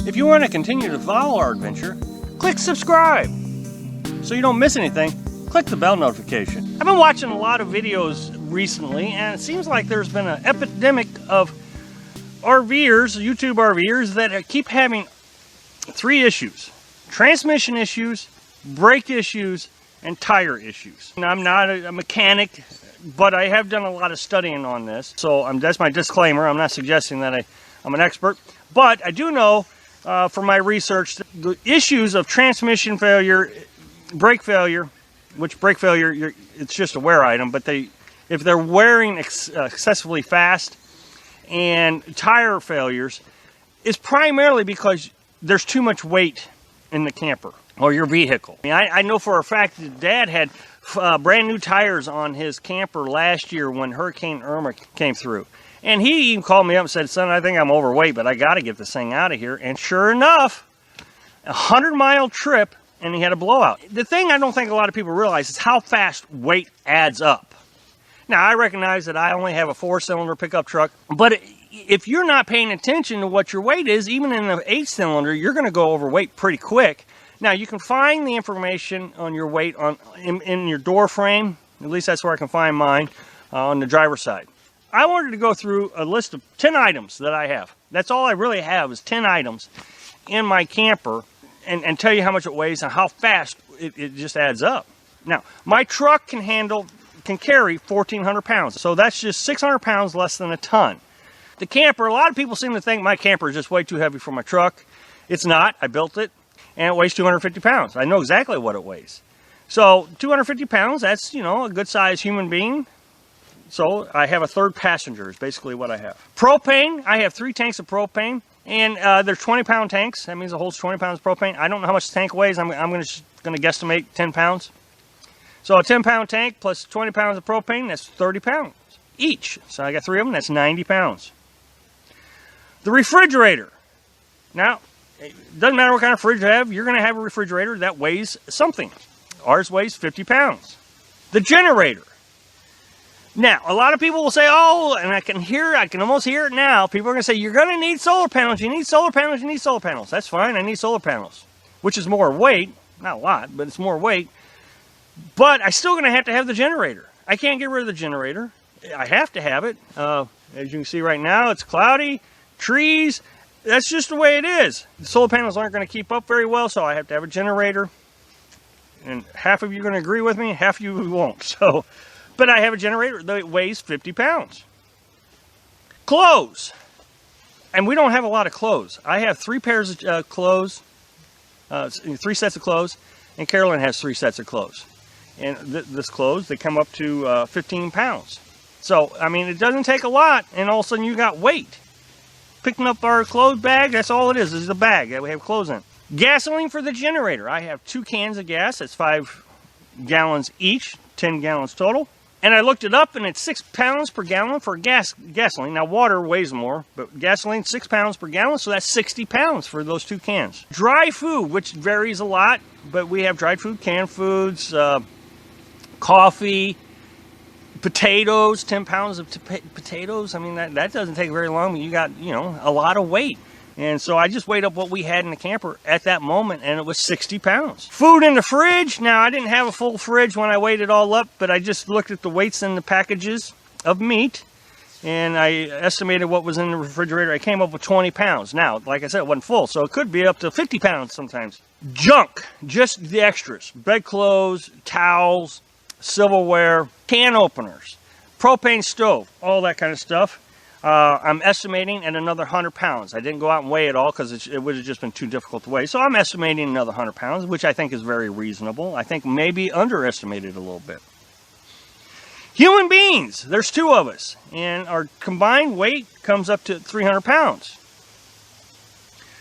If you want to continue to follow our adventure, click subscribe. So you don't miss anything, click the bell notification. I've been watching a lot of videos recently, and it seems like there's been an epidemic of RVers, YouTube RVers, that keep having three issues: transmission issues, brake issues, and tire issues. And I'm not a mechanic, but I have done a lot of studying on this. So that's my disclaimer. I'm not suggesting that I'm an expert, but I do know from my research that the issues of transmission failure, brake failure, which brake failure, it's just a wear item, but if they're wearing excessively fast, and tire failures, is primarily because there's too much weight in the camper or your vehicle. I know for a fact that Dad had brand new tires on his camper last year when Hurricane Irma came through. And he even called me up and said, "Son, I think I'm overweight, but I got to get this thing out of here." And sure enough, a 100-mile trip, and he had a blowout. The thing I don't think a lot of people realize is how fast weight adds up. Now, I recognize that I only have a 4-cylinder pickup truck, but if you're not paying attention to what your weight is, even in an 8-cylinder, you're going to go overweight pretty quick. Now, you can find the information on your weight in your door frame. At least that's where I can find mine, on the driver's side. I wanted to go through a list of 10 items that I have. That's all I really have is 10 items in my camper, and tell you how much it weighs and how fast it just adds up. Now, my truck can carry 1,400 pounds, so that's just 600 pounds less than a ton. The camper, a lot of people seem to think my camper is just way too heavy for my truck. It's not. I built it, and it weighs 250 pounds. I know exactly what it weighs. So 250 pounds, that's, a good-sized human being. So I have a third passenger is basically what I have. Propane, I have 3 tanks of propane, and they're 20-pound tanks. That means it holds 20 pounds of propane. I don't know how much the tank weighs. I'm going to guesstimate 10 pounds. So a 10-pound tank plus 20 pounds of propane, that's 30 pounds each. So I got 3 of them, that's 90 pounds. The refrigerator. Now, it doesn't matter what kind of fridge you have, you're going to have a refrigerator that weighs something. Ours weighs 50 pounds. The generator. Now, a lot of people will say, oh, and I can almost hear it now. People are going to say, you're going to need solar panels. You need solar panels. You need solar panels. That's fine. I need solar panels, which is more weight. Not a lot, but it's more weight. But I'm still going to have the generator. I can't get rid of the generator. I have to have it. As you can see right now, it's cloudy, trees. That's just the way it is. The solar panels aren't going to keep up very well, so I have to have a generator. And half of you are going to agree with me, half of you won't. But I have a generator that weighs 50 pounds. Clothes. And we don't have a lot of clothes. I have 3 pairs of clothes, 3 sets of clothes, and Carolyn has 3 sets of clothes. And this clothes, they come up to 15 pounds. So, I mean, it doesn't take a lot, and all of a sudden you got weight. Picking up our clothes bag, that's all it is a bag that we have clothes in. Gasoline for the generator. I have 2 cans of gas. That's 5 gallons each, 10 gallons total. And I looked it up, and it's 6 pounds per gallon for gasoline. Now, water weighs more, but gasoline, 6 pounds per gallon, so that's 60 pounds for those 2 cans. Dry food, which varies a lot, but we have dried food, canned foods, coffee, potatoes, 10 pounds of potatoes. I mean, that doesn't take very long, but you got, a lot of weight. And so I just weighed up what we had in the camper at that moment, and it was 60 pounds. Food in the fridge. Now, I didn't have a full fridge when I weighed it all up, but I just looked at the weights in the packages of meat, and I estimated what was in the refrigerator. I came up with 20 pounds. Now, like I said, it wasn't full, so it could be up to 50 pounds sometimes. Junk, just the extras. Bedclothes, towels, silverware, can openers, propane stove, all that kind of stuff. I'm estimating at another 100 pounds. I didn't go out and weigh it all because it would have just been too difficult to weigh. So I'm estimating another 100 pounds, which I think is very reasonable. I think maybe underestimated a little bit. Human beings, there's 2 of us, and our combined weight comes up to 300 pounds.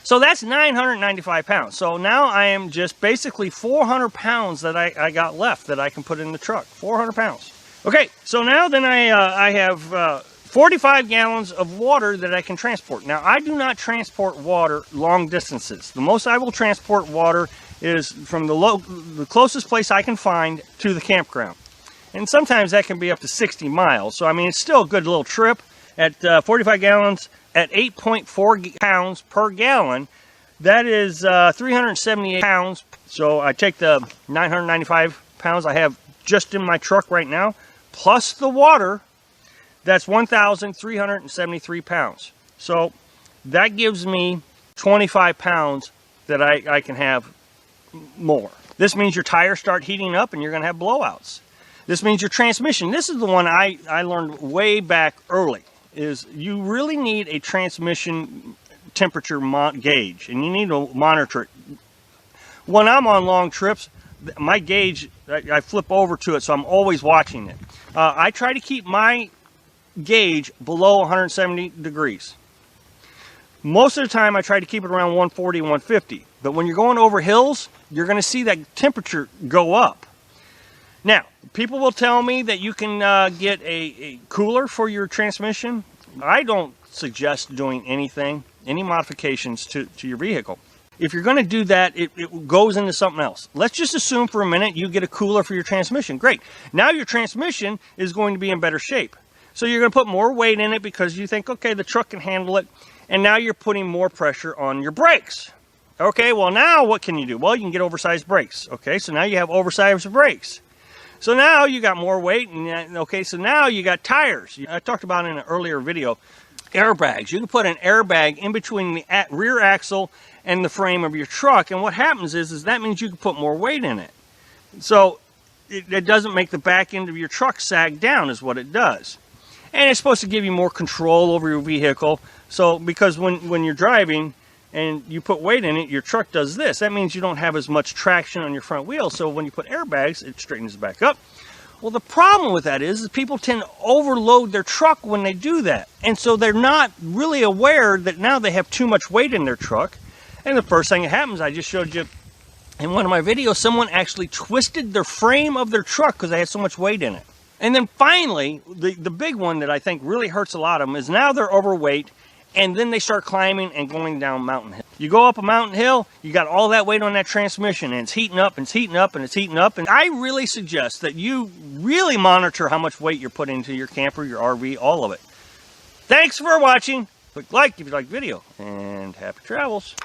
So that's 995 pounds. So now I am just basically 400 pounds that I got left that I can put in the truck. 400 pounds. Okay, so now then I have 45 gallons of water that I can transport. Now, I do not transport water long distances. The most I will transport water is from the closest place I can find to the campground. And sometimes that can be up to 60 miles. So, I mean, it's still a good little trip. At 45 gallons, at 8.4 pounds per gallon, That is 378 pounds. So I take the 995 pounds I have just in my truck right now, plus the water, that's 1,373 pounds. So that gives me 25 pounds that I can have more. This means your tires start heating up and you're going to have blowouts. This means your transmission. This is the one I learned way back early, is you really need a transmission temperature gauge, and you need to monitor it. When I'm on long trips, my gauge, I flip over to it, so I'm always watching it. I try to keep my gauge below 170 degrees. Most of the time I try to keep it around 140, 150. But when you're going over hills, you're going to see that temperature go up. Now, people will tell me that you can get a cooler for your transmission. I don't suggest doing any modifications to your vehicle. If you're going to do that, it goes into something else. Let's just assume for a minute you get a cooler for your transmission. Great. Now your transmission is going to be in better shape. So you're going to put more weight in it because you think, okay, the truck can handle it. And now you're putting more pressure on your brakes. Okay, well now what can you do? Well, you can get oversized brakes. Okay, so now you have oversized brakes. So now you got more weight, and okay, so now you got tires. I talked about in an earlier video, airbags. You can put an airbag in between the rear axle and the frame of your truck, and what happens is that means you can put more weight in it. So it doesn't make the back end of your truck sag down, is what it does. And it's supposed to give you more control over your vehicle. So because when you're driving and you put weight in it, your truck does this. That means you don't have as much traction on your front wheel. So when you put airbags, it straightens it back up. Well, the problem with that is people tend to overload their truck when they do that. And so they're not really aware that now they have too much weight in their truck. And the first thing that happens, I just showed you in one of my videos, someone actually twisted the frame of their truck because they had so much weight in it. And then finally, the big one that I think really hurts a lot of them is now they're overweight, and then they start climbing and going down mountain hill. You go up a mountain hill, you got all that weight on that transmission, and it's heating up, and it's heating up, and it's heating up. And I really suggest that you really monitor how much weight you're putting into your camper, your RV, all of it. Thanks for watching. Click like if you like the video, and happy travels.